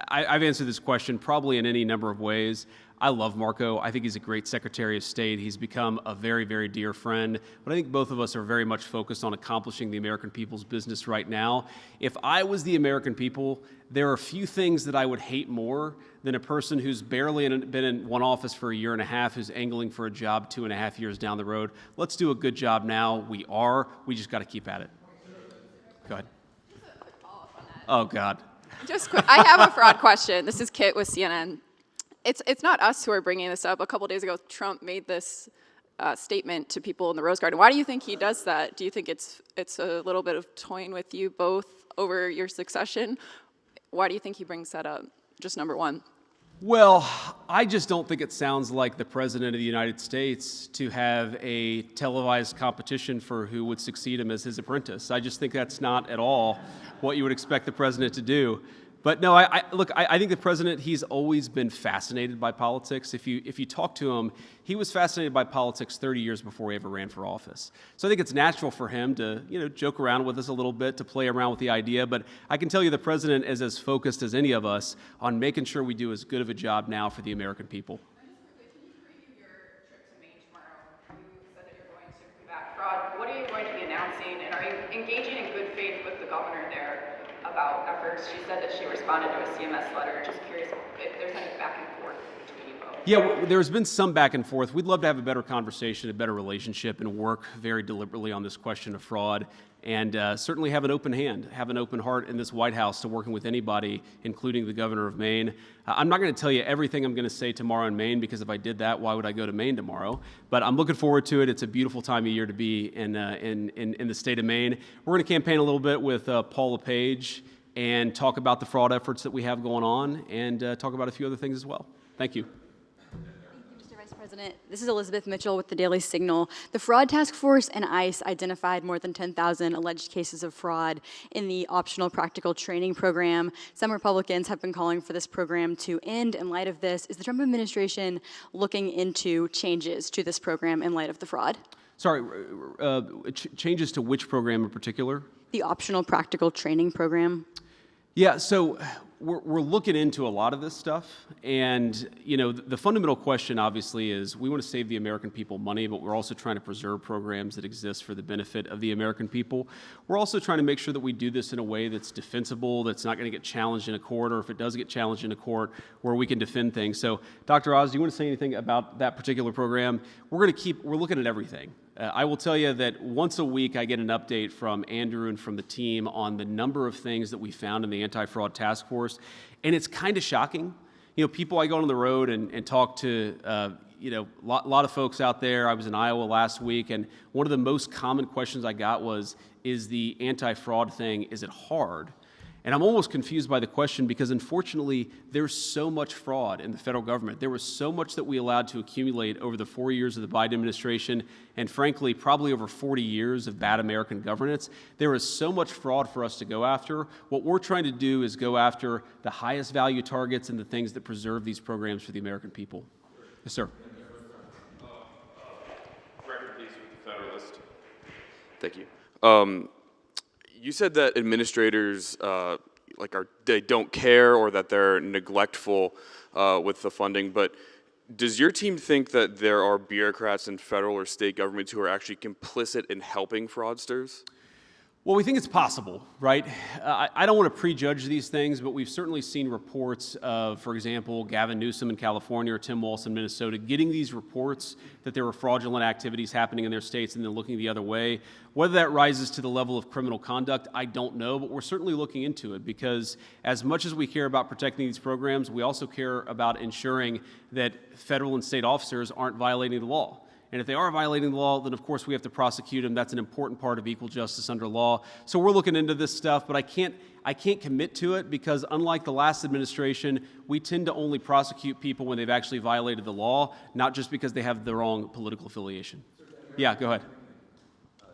I've answered this question probably in any number of ways. I love Marco. I think he's a great Secretary of State. He's become a very, very dear friend. But I think both of us are very much focused on accomplishing the American people's business right now. If I was the American people, there are few things that I would hate more than a person who's barely been in one office for a year and a half, who's angling for a job 2.5 years down the road. Let's do a good job now. We are. We just got to keep at it. Go ahead. Oh, God. Just quick, I have a fraud question. This is Kit with CNN. It's not us who are bringing this up. A couple days ago, Trump made this statement to people in the Rose Garden. Why do you think he does that? Do you think it's a little bit of toying with you both over your succession? Why do you think he brings that up? Just number one. Well, I just don't think it sounds like the President of the United States to have a televised competition for who would succeed him as his apprentice. I just think that's not at all what you would expect the President to do. But no, I think the President, he's always been fascinated by politics. If you talk to him, he was fascinated by politics 30 years before he ever ran for office. So I think it's natural for him to, joke around with us a little bit, to play around with the idea. But I can tell you the President is as focused as any of us on making sure we do as good of a job now for the American people. Can you preview your trip to Maine tomorrow? You said that you're going to combat fraud. What are you going to be announcing, and are you engaging in good faith with the governor there about efforts? She said that she responded to a CMS letter. Just curious if there's any back and forth between you both. Yeah, there's been some back and forth. We'd love to have a better conversation, a better relationship, and work very deliberately on this question of fraud. And certainly have an open hand, have an open heart in this White House to working with anybody, including the governor of Maine. I'm not going to tell you everything I'm going to say tomorrow in Maine, because if I did that, why would I go to Maine tomorrow? But I'm looking forward to it. It's a beautiful time of year to be in the state of Maine. We're going to campaign a little bit with Paul LePage and talk about the fraud efforts that we have going on, and talk about a few other things as well. Thank you. Mr. Vice President, this is Elizabeth Mitchell with the Daily Signal. The Fraud Task Force and ICE identified more than 10,000 alleged cases of fraud in the optional practical training program. Some Republicans have been calling for this program to end in light of this. Is the Trump administration looking into changes to this program in light of the fraud? Sorry, changes to which program in particular? The optional practical training program. Yeah, so we're looking into a lot of this stuff, and the fundamental question obviously is we want to save the American people money, but we're also trying to preserve programs that exist for the benefit of the American people. We're also trying to make sure that we do this in a way that's defensible, that's not going to get challenged in a court, or if it does get challenged in a court, where we can defend things. So, Dr. Oz, do you want to say anything about that particular program? We're looking at everything. I will tell you that once a week I get an update from Andrew and from the team on the number of things that we found in the anti-fraud task force, and it's kind of shocking. People, I go on the road and talk to, a lot of folks out there. I was in Iowa last week, and one of the most common questions I got was, is the anti-fraud thing, is it hard? And I'm almost confused by the question because, unfortunately, there's so much fraud in the federal government. There was so much that we allowed to accumulate over the 4 years of the Biden administration and, frankly, probably over 40 years of bad American governance. There is so much fraud for us to go after. What we're trying to do is go after the highest value targets and the things that preserve these programs for the American people. Yes, sir. Record piece with the Federalist. Thank you. You said that administrators they don't care or that they're neglectful with the funding, but does your team think that there are bureaucrats in federal or state governments who are actually complicit in helping fraudsters? Well, we think it's possible, right? I don't want to prejudge these things, but we've certainly seen reports of, for example, Gavin Newsom in California or Tim Walz in Minnesota getting these reports that there were fraudulent activities happening in their states and then looking the other way. Whether that rises to the level of criminal conduct, I don't know, but we're certainly looking into it because as much as we care about protecting these programs, we also care about ensuring that federal and state officers aren't violating the law. And if they are violating the law, then of course we have to prosecute them. That's an important part of equal justice under law. So we're looking into this stuff, but I can't commit to it because unlike the last administration, we tend to only prosecute people when they've actually violated the law, not just because they have the wrong political affiliation. Yeah, go ahead.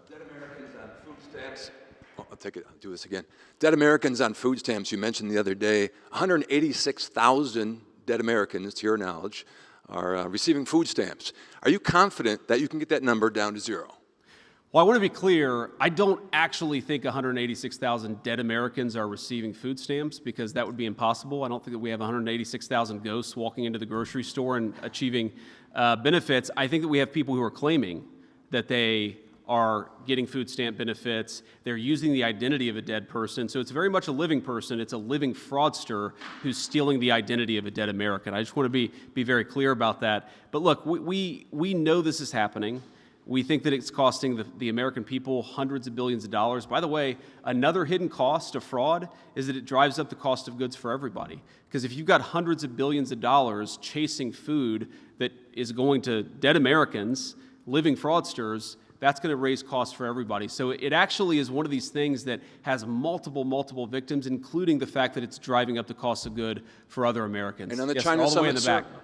Dead Americans on food stamps. I'll do this again. Dead Americans on food stamps, you mentioned the other day, 186,000 dead Americans, to your knowledge, are receiving food stamps. Are you confident that you can get that number down to zero? Well, I want to be clear, I don't actually think 186,000 dead Americans are receiving food stamps because that would be impossible. I don't think that we have 186,000 ghosts walking into the grocery store and achieving benefits. I think that we have people who are claiming that they are getting food stamp benefits. They're using the identity of a dead person. So it's very much a living person. It's a living fraudster who's stealing the identity of a dead American. I just want to be very clear about that. But look, we know this is happening. We think that it's costing the American people hundreds of billions of dollars. By the way, another hidden cost of fraud is that it drives up the cost of goods for everybody. Because if you've got hundreds of billions of dollars chasing food that is going to dead Americans, living fraudsters, that's going to raise costs for everybody. So it actually is one of these things that has multiple victims, including the fact that it's driving up the cost of good for other Americans. And on the yes, China all the way in the summit, back.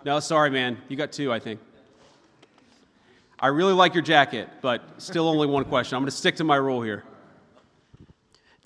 No, sorry, man. You got two, I think. I really like your jacket, but still only one question. I'm going to stick to my rule here.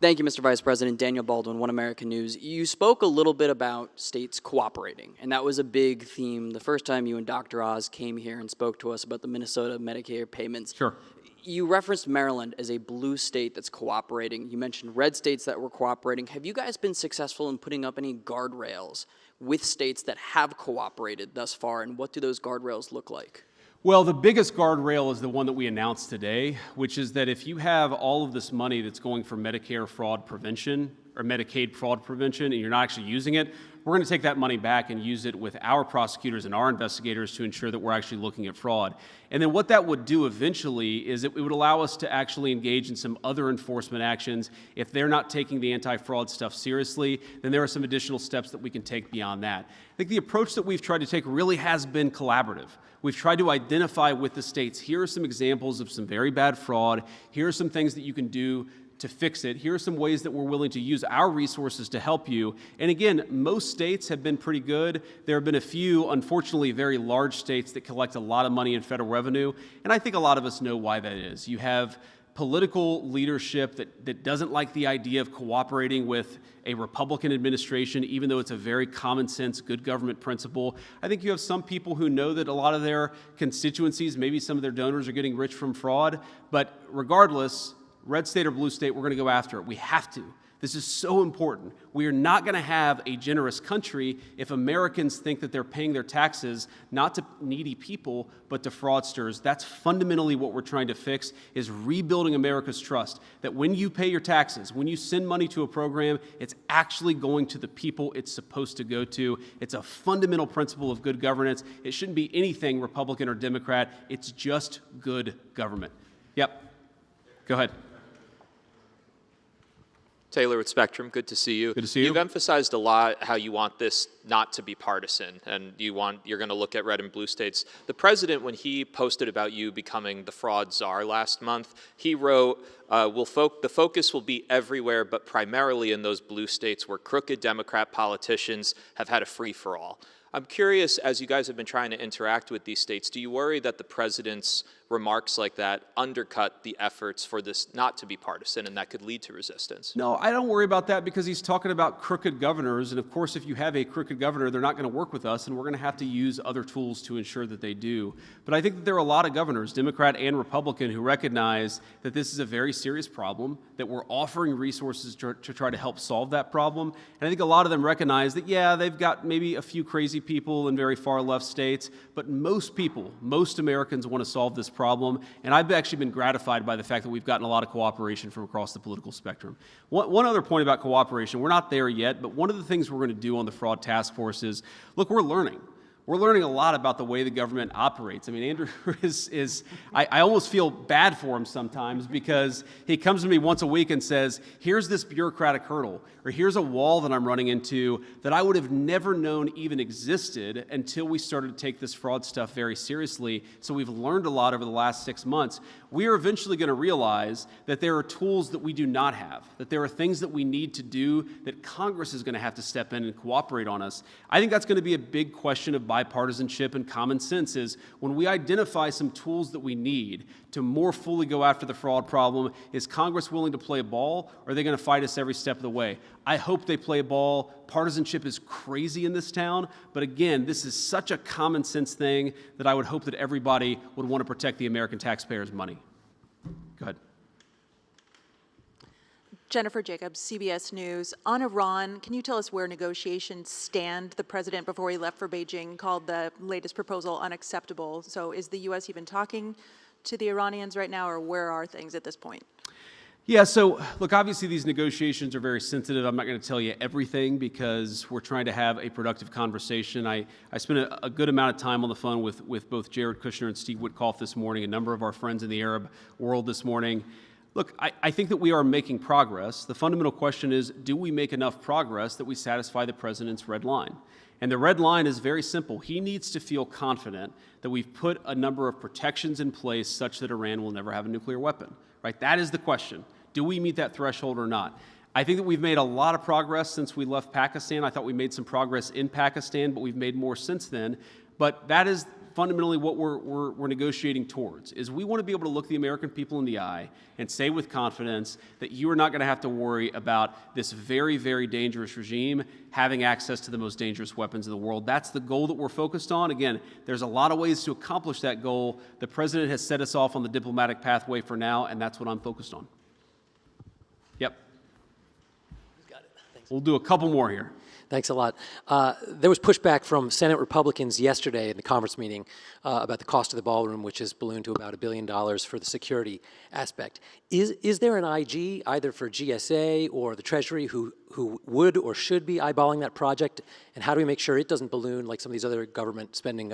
Thank you, Mr. Vice President. Daniel Baldwin, One American News. You spoke a little bit about states cooperating, and that was a big theme the first time you and Dr. Oz came here and spoke to us about the Minnesota Medicare payments. Sure. You referenced Maryland as a blue state that's cooperating. You mentioned red states that were cooperating. Have you guys been successful in putting up any guardrails with states that have cooperated thus far, and what do those guardrails look like? Well, the biggest guardrail is the one that we announced today, which is that if you have all of this money that's going for Medicare fraud prevention or Medicaid fraud prevention and you're not actually using it, we're going to take that money back and use it with our prosecutors and our investigators to ensure that we're actually looking at fraud. And then what that would do eventually is it would allow us to actually engage in some other enforcement actions. If they're not taking the anti-fraud stuff seriously, then there are some additional steps that we can take beyond that. I think the approach that we've tried to take really has been collaborative. We've tried to identify with the states, here are some examples of some very bad fraud, here are some things that you can do to fix it, here are some ways that we're willing to use our resources to help you. And again, most states have been pretty good. There have been a few, unfortunately, very large states that collect a lot of money in federal revenue, and I think a lot of us know why that is. You have political leadership that doesn't like the idea of cooperating with a Republican administration, even though it's a very common sense, good government principle. I think you have some people who know that a lot of their constituencies, maybe some of their donors are getting rich from fraud, but regardless, red state or blue state, we're going to go after it. We have to. This is so important. We are not going to have a generous country if Americans think that they're paying their taxes not to needy people, but to fraudsters. That's fundamentally what we're trying to fix, is rebuilding America's trust. That when you pay your taxes, when you send money to a program, it's actually going to the people it's supposed to go to. It's a fundamental principle of good governance. It shouldn't be anything Republican or Democrat. It's just good government. Yep. Go ahead. Taylor with Spectrum, good to see you. Good to see you. You've emphasized a lot how you want this not to be partisan, and you're going to look at red and blue states. The president, when he posted about you becoming the fraud czar last month, he wrote, the focus will be everywhere, but primarily in those blue states where crooked Democrat politicians have had a free-for-all. I'm curious, as you guys have been trying to interact with these states, do you worry that the president's remarks like that undercut the efforts for this not to be partisan and that could lead to resistance? No, I don't worry about that because he's talking about crooked governors. And of course, if you have a crooked governor, they're not going to work with us, and we're going to have to use other tools to ensure that they do. But I think that there are a lot of governors, Democrat and Republican, who recognize that this is a very serious problem, that we're offering resources to try to help solve that problem. And I think a lot of them recognize that, yeah, they've got maybe a few crazy people in very far left states, but most people, most Americans want to solve this problem. And I've actually been gratified by the fact that we've gotten a lot of cooperation from across the political spectrum. One other point about cooperation, we're not there yet, but one of the things we're going to do on the fraud task force is, look, we're learning. We're learning a lot about the way the government operates. I mean, Andrew I almost feel bad for him sometimes because he comes to me once a week and says, here's this bureaucratic hurdle, or here's a wall that I'm running into that I would have never known even existed until we started to take this fraud stuff very seriously. So we've learned a lot over the last 6 months. We are eventually going to realize that there are tools that we do not have, that there are things that we need to do that Congress is going to have to step in and cooperate on us. I think that's going to be a big question of bipartisanship and common sense is when we identify some tools that we need to more fully go after the fraud problem, is Congress willing to play ball, or are they going to fight us every step of the way? I hope they play ball. Partisanship is crazy in this town, but again, this is such a common sense thing that I would hope that everybody would want to protect the American taxpayers' money. Go ahead. Jennifer Jacobs, CBS News. On Iran, can you tell us where negotiations stand? The president, before he left for Beijing, called the latest proposal unacceptable. So is the U.S. even talking to the Iranians right now, or where are things at this point? Yeah, so look, obviously these negotiations are very sensitive. I'm not going to tell you everything because we're trying to have a productive conversation. I spent a good amount of time on the phone with both Jared Kushner and Steve Witkoff this morning, a number of our friends in the Arab world this morning. Look, I think that we are making progress. The fundamental question is, do we make enough progress that we satisfy the president's red line? And the red line is very simple. He needs to feel confident that we've put a number of protections in place such that Iran will never have a nuclear weapon, right? That is the question. Do we meet that threshold or not? I think that we've made a lot of progress since we left Pakistan. I thought we made some progress in Pakistan, but we've made more since then. But that is fundamentally what we're negotiating towards, is we want to be able to look the American people in the eye and say with confidence that you are not going to have to worry about this very, very dangerous regime having access to the most dangerous weapons in the world. That's the goal that we're focused on. Again, there's a lot of ways to accomplish that goal. The president has set us off on the diplomatic pathway for now, and that's what I'm focused on. Yep. Got it. Thanks. We'll do a couple more here. Thanks a lot. There was pushback from Senate Republicans yesterday in the conference meeting about the cost of the ballroom, which has ballooned to about $1 billion for the security aspect. Is there an IG, either for GSA or the Treasury, who would or should be eyeballing that project? And how do we make sure it doesn't balloon like some of these other government spending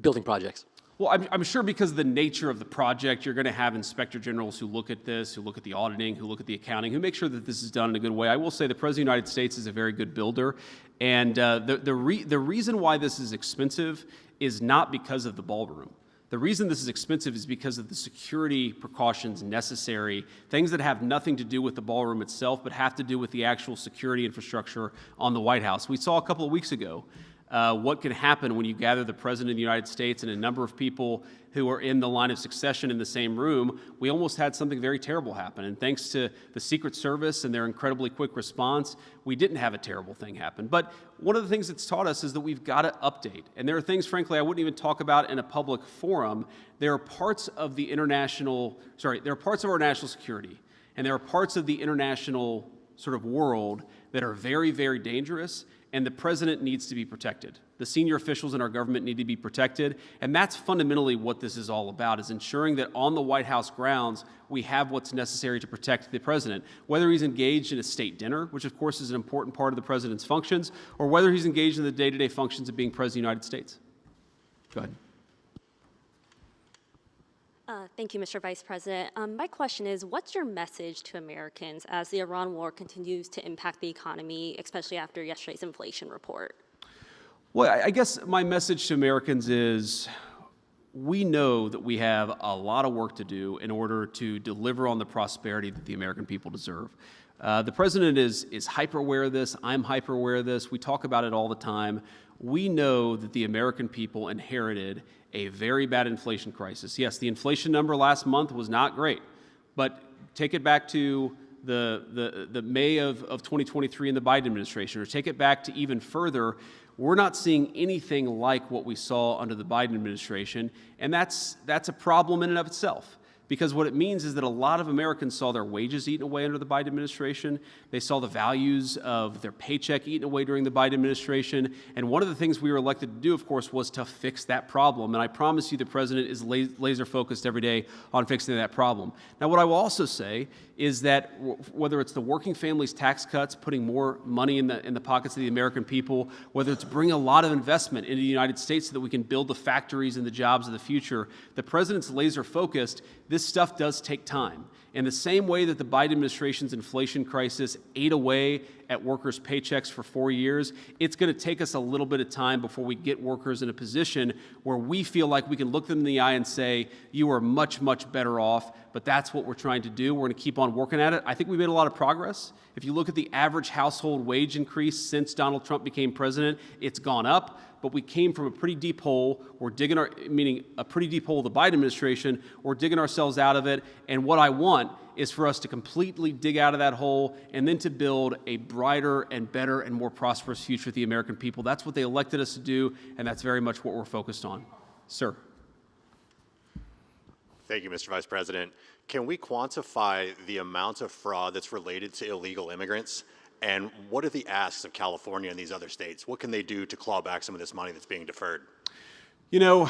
building projects? Well, I'm sure because of the nature of the project, you're going to have inspector generals who look at this, who look at the auditing, who look at the accounting, who make sure that this is done in a good way. I will say the President of the United States is a very good builder. And the reason why this is expensive is not because of the ballroom. The reason this is expensive is because of the security precautions necessary, things that have nothing to do with the ballroom itself, but have to do with the actual security infrastructure on the White House. We saw a couple of weeks ago what can happen when you gather the President of the United States and a number of people who are in the line of succession in the same room. We almost had something very terrible happen. And thanks to the Secret Service and their incredibly quick response, we didn't have a terrible thing happen. But one of the things it's taught us is that we've got to update. And there are things, frankly, I wouldn't even talk about in a public forum. There are parts of our national security, and there are parts of the international sort of world that are very, very dangerous, and the president needs to be protected. The senior officials in our government need to be protected, and that's fundamentally what this is all about, is ensuring that on the White House grounds, we have what's necessary to protect the president, whether he's engaged in a state dinner, which of course is an important part of the president's functions, or whether he's engaged in the day-to-day functions of being president of the United States. Go ahead. Thank you, Mr. Vice President. My question is, what's your message to Americans as the Iran war continues to impact the economy, especially after yesterday's inflation report? Well, I guess my message to Americans is we know that we have a lot of work to do in order to deliver on the prosperity that the American people deserve. The president is hyper aware of this. I'm hyper aware of this. We talk about it all the time. We know that the American people inherited a very bad inflation crisis. Yes, the inflation number last month was not great, but take it back to the May of 2023 in the Biden administration, or take it back to even further. We're not seeing anything like what we saw under the Biden administration, and that's a problem in and of itself. Because what it means is that a lot of Americans saw their wages eaten away under the Biden administration. They saw the values of their paycheck eaten away during the Biden administration. And one of the things we were elected to do, of course, was to fix that problem. And I promise you the president is laser focused every day on fixing that problem. Now, what I will also say is that whether it's the working families tax cuts, putting more money in the pockets of the American people, whether it's bringing a lot of investment into the United States so that we can build the factories and the jobs of the future, the president's laser focused. This stuff does take time. In the same way that the Biden administration's inflation crisis ate away at workers' paychecks for 4 years, it's going to take us a little bit of time before we get workers in a position where we feel like we can look them in the eye and say, you are much, much better off, but that's what we're trying to do. We're going to keep on working at it. I think we made a lot of progress. If you look at the average household wage increase since Donald Trump became president, it's gone up. But we came from a pretty deep hole. We're digging meaning a pretty deep hole of the Biden administration. We're digging ourselves out of it. And what I want is for us to completely dig out of that hole and then to build a brighter and better and more prosperous future for the American people. That's what they elected us to do, and that's very much what we're focused on. Sir. Thank you, Mr. Vice President. Can we quantify the amount of fraud that's related to illegal immigrants? And what are the asks of California and these other states? What can they do to claw back some of this money that's being deferred? You know,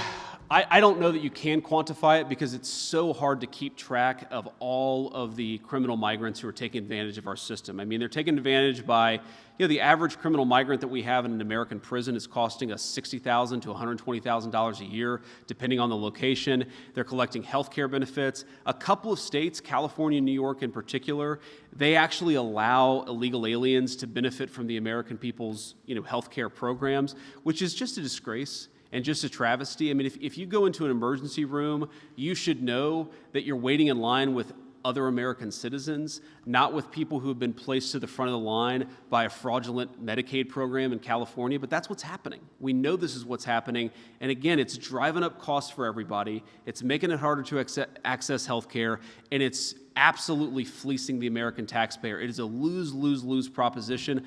I don't know that you can quantify it because it's so hard to keep track of all of the criminal migrants who are taking advantage of our system. I mean, they're taken advantage by, the average criminal migrant that we have in an American prison is costing us $60,000 to $120,000 a year, depending on the location. They're collecting health care benefits. A couple of states, California and New York in particular, they actually allow illegal aliens to benefit from the American people's, health care programs, which is just a disgrace. And just a travesty. I mean, if you go into an emergency room, you should know that you're waiting in line with other American citizens, not with people who have been placed to the front of the line by a fraudulent Medicaid program in California, but that's what's happening. We know this is what's happening, and again, it's driving up costs for everybody, it's making it harder to access health care, and it's absolutely fleecing the American taxpayer. It is a lose-lose-lose proposition.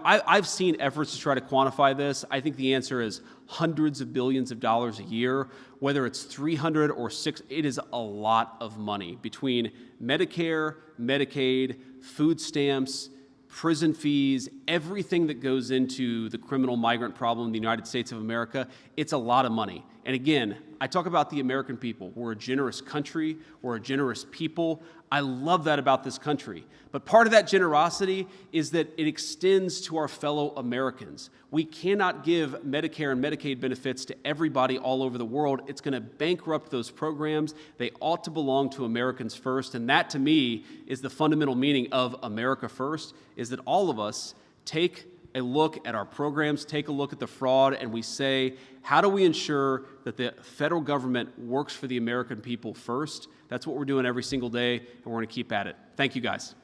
I've seen efforts to try to quantify this. I think the answer is hundreds of billions of dollars a year, whether it's 300 or 6, it is a lot of money between Medicare, Medicaid, food stamps, prison fees, everything that goes into the criminal migrant problem in the United States of America. It's a lot of money. And again, I talk about the American people. We're a generous country. We're a generous people. I love that about this country. But part of that generosity is that it extends to our fellow Americans. We cannot give Medicare and Medicaid benefits to everybody all over the world. It's going to bankrupt those programs. They ought to belong to Americans first. And that, to me, is the fundamental meaning of America First, is that all of us take a look at our programs, take a look at the fraud, and we say, how do we ensure that the federal government works for the American people first? That's what we're doing every single day, and we're going to keep at it. Thank you, guys.